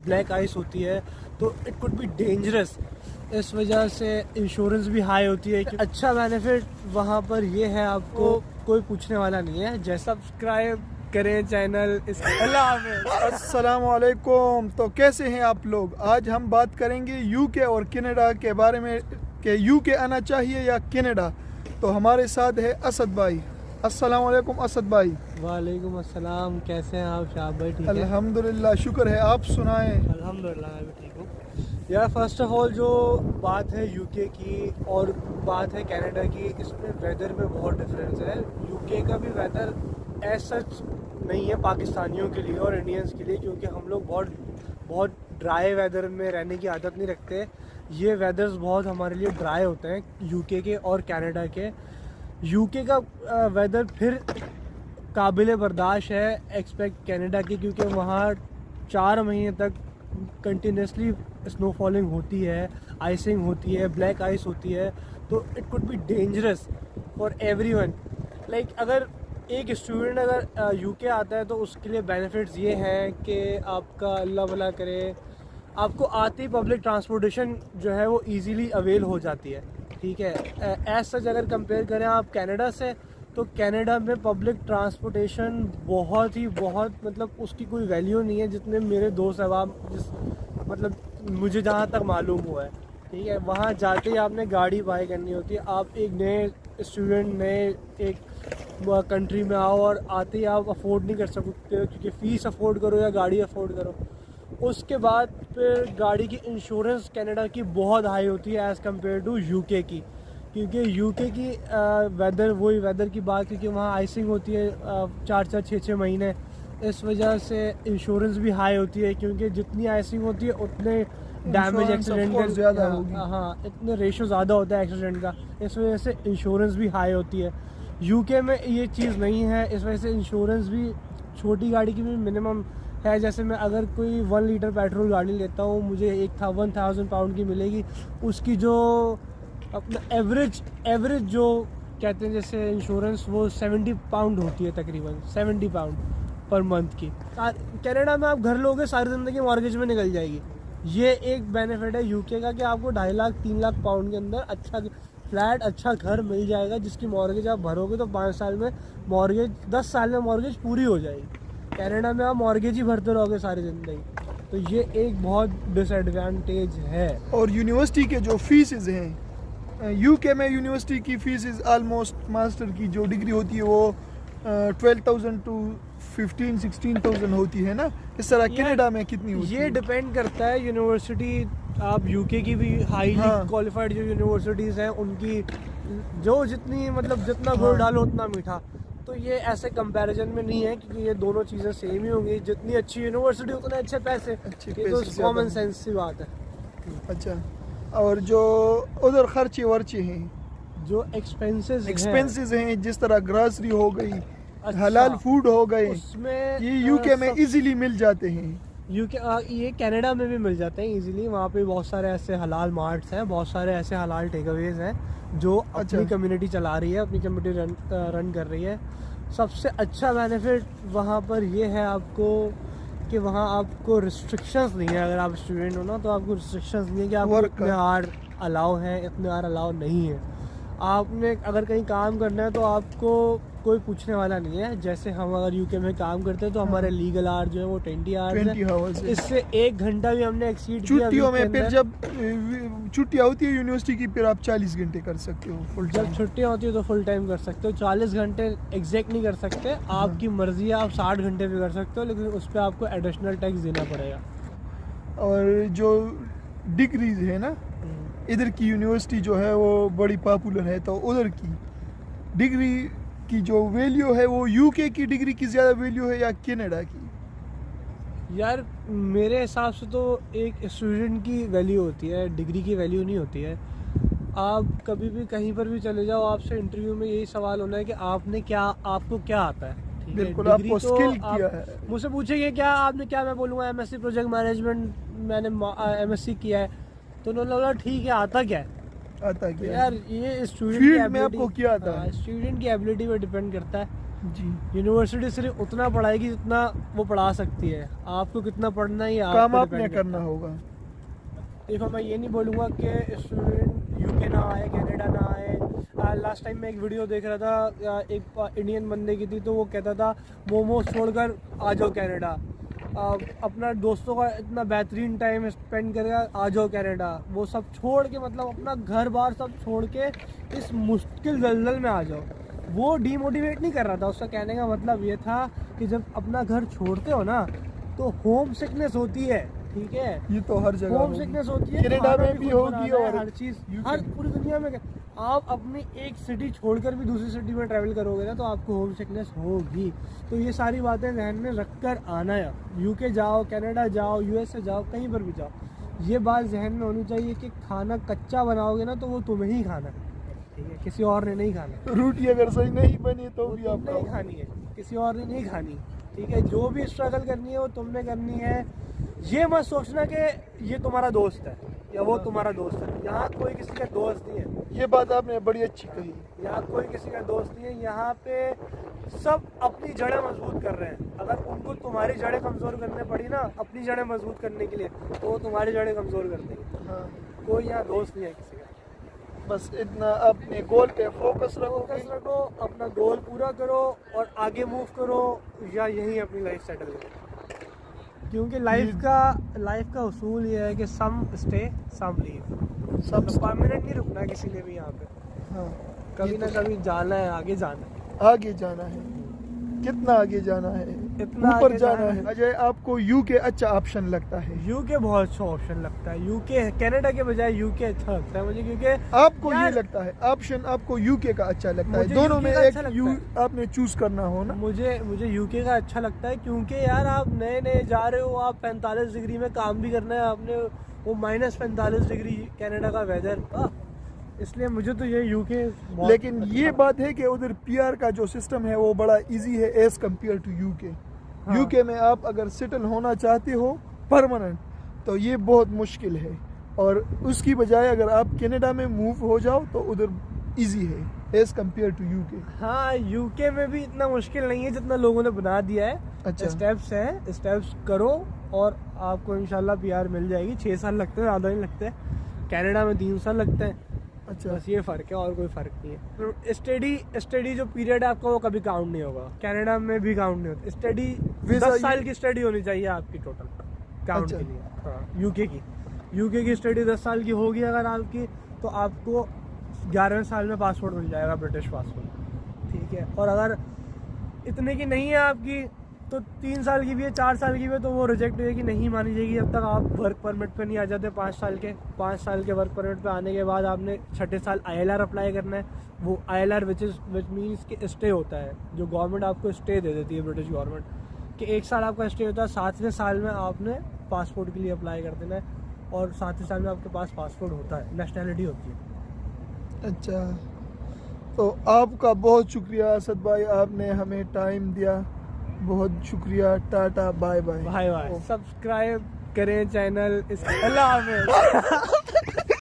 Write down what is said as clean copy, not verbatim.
Black ice होती है तो इट कुड बी डेंजरस। इस वजह से इंश्योरेंस भी हाई होती है। अच्छा बेनिफिट वहाँ पर ये है, आपको कोई पूछने वाला नहीं है। जैसा सब्सक्राइब करें चैनल इस। अल्लाह हाफ़िज़। अस्सलामुअलैकुम। तो कैसे हैं आप लोग? आज हम बात करेंगे यूके और कनाडा के बारे में कि यूके आना चाहिए या कनाडा। तो हमारे साथ है असद भाई। अस्सलामुअलैकुम असद भाई। वालेकुम अस्सलाम। कैसे हैं आप शाह भाई? ठीक है अल्हम्दुलिल्लाह, शुक्र है। आप सुनाएं। अल्हम्दुलिल्लाह मैं भी ठीक हूँ। यार फर्स्ट ऑफ ऑल जो बात है यूके की और बात है कनाडा की, इसमें वेदर में बहुत डिफरेंस है। यूके का भी वेदर एज सच नहीं है पाकिस्तानियों के लिए और इंडियंस के लिए, क्योंकि हम लोग बहुत ड्राई वेदर में रहने की आदत नहीं रखते। ये वेदर्स बहुत हमारे लिए ड्राई होते हैं यूके के और कनाडा के। यूके का वेदर फिर काबिल बर्दाश्त है एक्सपेक्ट कनाडा की, क्योंकि वहाँ 4 महीने तक कंटिन्यूसली स्नोफॉलिंग होती है, आइसिंग होती है, ब्लैक आइस होती है। तो it could be dangerous for everyone. Like अगर एक स्टूडेंट अगर यूके आता है तो उसके लिए बेनिफिट्स ये हैं कि आपका अल्लाह भला करे, आपको आते ही पब्लिक ट्रांसपोर्टेशन जो है वो इजीली अवेल हो जाती है। ठीक है, एज सच अगर कंपेयर करें आप कनाडा से, तो कनाडा में पब्लिक ट्रांसपोर्टेशन बहुत मतलब उसकी कोई वैल्यू नहीं है जितने मेरे दोस्त अहबाब मतलब मुझे जहाँ तक मालूम हुआ है। ठीक है, वहाँ जाते ही आपने गाड़ी बाय करनी होती है। आप एक नए स्टूडेंट नए एक कंट्री में आओ और आते ही आप अफोर्ड नहीं कर सकते हो, क्योंकि फ़ीस अफोर्ड करो या गाड़ी अफोर्ड करो। उसके बाद फिर गाड़ी की इंश्योरेंस कनाडा की बहुत हाई होती है एज़ कम्पेयर टू यूके की, क्योंकि यूके की वेदर वही वेदर की बात, क्योंकि वहाँ आइसिंग होती है 4-4 6-6 महीने। इस वजह से इंश्योरेंस भी हाई होती है, क्योंकि जितनी आइसिंग होती है उतने डैमेज एक्सीडेंट ज़्यादा होगी। हाँ, इतने रेशो ज़्यादा होता है एक्सीडेंट का। इस वजह से इंश्योरेंस भी हाई होती है। यूके में ये चीज़ नहीं है, इस वजह से इंश्योरेंस भी छोटी गाड़ी की भी मिनिमम है। जैसे मैं अगर कोई 1 लीटर पेट्रोल गाड़ी लेता हूँ, मुझे 1000 पाउंड की मिलेगी। उसकी जो अपना एवरेज जो कहते हैं जैसे इंश्योरेंस, वो 70 पाउंड होती है, तकरीबन 70 पाउंड पर मंथ की। कनाडा में आप घर लोगे सारी ज़िंदगी मॉर्गेज में निकल जाएगी। ये एक बेनिफिट है यूके का कि आपको 2.5 लाख 3 लाख पाउंड के अंदर अच्छा फ्लैट अच्छा घर मिल जाएगा, जिसकी मॉर्गेज आप भरोगे तो 5 साल में मॉर्गेज 10 साल में मॉर्गेज पूरी हो जाएगी। कनाडा में आप मॉर्गेज ही भरते रहोगे सारी ज़िंदगी, तो ये एक बहुत डिसएडवांटेज है। और यूनिवर्सिटी के जो फीसेस हैं, यूके में यूनिवर्सिटी की फीसेस ऑलमोस्ट मास्टर की जो डिग्री होती है वो 12,000 टू 15-16,000 होती है ना। इस तरह कनाडा में कितनी होती है? ये डिपेंड करता है यूनिवर्सिटी। आप यूके की भी हाईली क्वालिफाइड जो यूनिवर्सिटीज़ हैं उनकी जो जितनी मतलब जितना गुड़ डालो उतना मीठा, तो ये ऐसे कंपैरिजन में नहीं है, क्योंकि ये दोनों चीज़ें सेम ही होंगी। जितनी अच्छी यूनिवर्सिटी उतने अच्छे पैसे। ये तो कॉमन सेंस की बात है। अच्छा, और जो उधर खर्चे वर्चे हैं, जो एक्सपेंसेस हैं, जिस तरह ग्रॉसरी हो गई, अच्छा, हलाल फूड हो गए, उसमें ये यूके में इजीली मिल जाते हैं। यूके ये कनाडा में भी मिल जाते हैं इजीली। वहाँ पे बहुत सारे ऐसे हलाल मार्ट्स हैं, बहुत सारे ऐसे हलाल टेकअवेज हैं जो अपनी कम्युनिटी चला रही है, अपनी कम्युनिटी रन कर रही है। सबसे अच्छा बेनिफिट वहाँ पर ये है आपको कि वहाँ आपको रिस्ट्रिक्शंस नहीं है। अगर आप स्टूडेंट हो ना, तो आपको रिस्ट्रिक्शंस नहीं है कि आपको इतने आवर अलाउ हैं, इतने आवर अलाउ नहीं है। आपने अगर कहीं काम करना है तो आपको कोई पूछने वाला नहीं है। जैसे हम अगर यूके में काम करते हैं तो हमारे लीगल आवर जो है वो 20 आवर्स है। इससे 1 घंटा भी हमने एक्सीड किया छुट्टियों में, फिर जब छुट्टियाँ होती है यूनिवर्सिटी की, फिर आप 40 घंटे कर सकते हो फुल टाइम। जब छुट्टियाँ होती है तो फुल टाइम कर सकते हो। 40 घंटे एग्जैक्ट नहीं कर सकते, आपकी मर्जी है। आप 60 घंटे भी कर सकते हो, लेकिन उस पर आपको एडिशनल टैक्स देना पड़ेगा। और जो डिग्रीज है ना, इधर की यूनिवर्सिटी जो है वो बड़ी पॉपुलर है, तो उधर की डिग्री की जो वैल्यू है वो यूके की डिग्री की ज़्यादा वैल्यू है या कनाडा की? यार मेरे हिसाब से तो एक स्टूडेंट की वैल्यू होती है, डिग्री की वैल्यू नहीं होती है। आप कभी भी कहीं पर भी चले जाओ, आपसे इंटरव्यू में यही सवाल होना है कि आपको क्या आता है। बिल्कुल, आपको स्किल क्या है। मुझसे पूछेंगे क्या आपने क्या, मैं बोलूँगा MSc प्रोजेक्ट मैनेजमेंट, मैंने MSc किया है। तो उन्होंने बोला ठीक है, आता क्या है। आता क्या यार ये स्टूडेंट फील्ड में आपको क्या आता है? स्टूडेंट की एबिलिटी पर डिपेंड करता है। जी, यूनिवर्सिटी सिर्फ उतना पढ़ाएगी जितना वो पढ़ा सकती है, आपको कितना पढ़ना है ये आप काम पे आपने depend करना करता है। होगा। देखो मैं ये नहीं बोलूँगा कि स्टूडेंट यूके ना आए, कनाडा ना आए। लास्ट टाइम मैं एक वीडियो देख रहा था, एक इंडियन बंदे की थी, तो वो कहता था मोमोज छोड़कर आ जाओ कनाडा, अपना दोस्तों का इतना बेहतरीन टाइम स्पेंड करके आ जाओ कनाडा, वो सब छोड़ के, मतलब अपना घर बार सब छोड़ के इस मुश्किल दलदल में आ जाओ। वो डीमोटिवेट नहीं कर रहा था, उसका कहने का मतलब ये था कि जब अपना घर छोड़ते हो ना तो होम सिकनेस होती है, ठीक है, ये तो हर जगह होम होगी। सिकनेस होती है, कनाडा खाना में भी खुद होगी बनाना है, और हर चीज़, UK हर पूरी दुनिया में। आप अपनी एक सिटी छोड़कर भी दूसरी सिटी में ट्रैवल करोगे ना तो आपको होम सिकनेस होगी। तो ये सारी बातें ध्यान में रख कर आना है। यूके जाओ, कनाडा जाओ, यूएसए जाओ, कहीं पर भी जाओ, ये बात जहन में होनी चाहिए कि खाना कच्चा बनाओगे ना तो वो तुम्हें ही खाना है, ठीक है, किसी और ने नहीं खाना। रोटी अगर सही नहीं बनी तो भी तुमने ही आपका खानी है, किसी और ने नहीं खानी, ठीक है। जो भी स्ट्रगल करनी है वो तुमने करनी है। ये मत सोचना कि ये तुम्हारा दोस्त है या वो तुम्हारा दोस्त है, यहाँ कोई किसी का दोस्त नहीं है, ये बात आपने बड़ी अच्छी कही। यहाँ कोई किसी का दोस्त नहीं है। यहाँ पे सब अपनी जड़ें मजबूत कर रहे हैं। अगर उनको तुम्हारी जड़ें कमज़ोर करने पड़ी ना अपनी जड़ें मजबूत करने के लिए, तो वो तुम्हारी जड़ें कमज़ोर कर देंगे। हाँ, कोई यहाँ दोस्त नहीं है किसी का। बस इतना अपने गोल पे फोकस रखो। फोकस रखो, अपना गोल पूरा करो और आगे मूव करो, या यहीं अपनी लाइफ सेटल करो। क्योंकि लाइफ का उसूल ये है कि सम स्टे सम लीव, सब परमानेंट नहीं रुकना है किसी ने भी यहाँ पे, हाँ, कभी ये ना तो कभी जाना है, आगे जाना है। आगे जाना है। कितना आगे जाना है? इतना ऊपर आगे जाना जाना है। अजय, आपको यूके अच्छा ऑप्शन लगता है? यूके बहुत अच्छा ऑप्शन लगता है, यूके कनाडा के बजाय यूके अच्छा लगता है मुझे, क्योंकि आपको ये यार, लगता है ऑप्शन आपको यूके का अच्छा लगता है? मुझे दोनों UK में का एक अच्छा लगता आपने चूज करना हो ना। मुझे यूके का अच्छा लगता है, क्योंकि यार आप नए नए जा रहे हो, आप 45 डिग्री में काम भी करना है आपने, वो -45 डिग्री कनाडा का वेदर, इसलिए मुझे तो ये यूके लेकिन ये बात है कि उधर पीआर का जो सिस्टम है वो बड़ा इजी है एज कम्पेयर टू यूके। हाँ। यूके में आप अगर सेटल होना चाहते हो परमानेंट तो ये बहुत मुश्किल है, और उसकी बजाय अगर आप कनाडा में मूव हो जाओ तो उधर इजी है एज कम्पेयर टू यूके। हाँ, यूके में भी इतना मुश्किल नहीं है जितना लोगों ने बना दिया है। अच्छा। स्टेप्स हैं, स्टेप्स करो और आपको इंशाल्लाह पीआर मिल जाएगी। 6 साल लगते हैं, ज़्यादा नहीं लगते। कनाडा में 3 साल लगते हैं। अच्छा, बस ये फ़र्क है और कोई फ़र्क नहीं है। स्टडी जो पीरियड है आपका वो कभी काउंट नहीं होगा, कनाडा में भी काउंट नहीं होता। स्टडी वीज़ा 10 साल की स्टडी होनी चाहिए आपकी टोटल काउंट अच्छा। के लिए। हाँ, यूके की स्टडी 10 साल की होगी अगर आपकी, तो आपको 11वें साल में पासपोर्ट मिल जाएगा, ब्रिटिश पासपोर्ट, ठीक है। और अगर इतने की नहीं है आपकी तो 3 साल की भी है, 4 साल की भी है, तो वो रिजेक्ट होगी, नहीं मानी जाएगी जब तक आप वर्क परमिट पे नहीं आ जाते। 5 साल के वर्क परमिट पे आने के बाद आपने 6ठे साल ILR अप्लाई करना है। वो ILR विच मीन्स कि स्टे होता है, जो गवर्नमेंट आपको स्टे दे देती है, ब्रिटिश गवर्नमेंट, कि 1 साल आपका स्टे होता है। 7वें साल में आपने पासपोर्ट के लिए अप्लाई कर देना है, और 7वें साल में आपके पास पासपोर्ट होता है, नेशनैलिटी होती है। अच्छा, तो आपका बहुत शुक्रिया असद भाई, आपने हमें टाइम दिया, बहुत शुक्रिया। Tata, bye bye. Bye bye. Subscribe करें चैनल। अल्लाह हाफ़िज़।